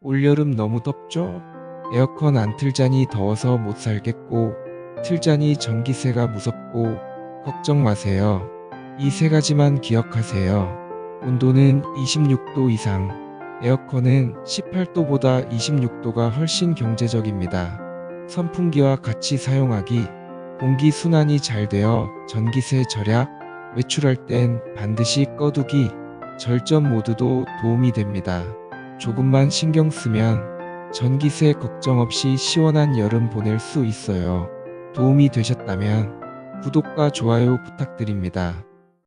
올여름 너무 덥죠? 에어컨 안 틀자니 더워서 못 살겠고, 틀자니 전기세가 무섭고, 걱정 마세요. 이 세 가지만 기억하세요. 온도는 26도 이상, 에어컨은 18도보다 26도가 훨씬 경제적입니다. 선풍기와 같이 사용하기, 공기 순환이 잘 되어 전기세 절약, 외출할 땐 반드시 꺼두기, 절전 모드도 도움이 됩니다. 조금만 신경 쓰면 전기세 걱정 없이 시원한 여름 보낼 수 있어요. 도움이 되셨다면 구독과 좋아요 부탁드립니다.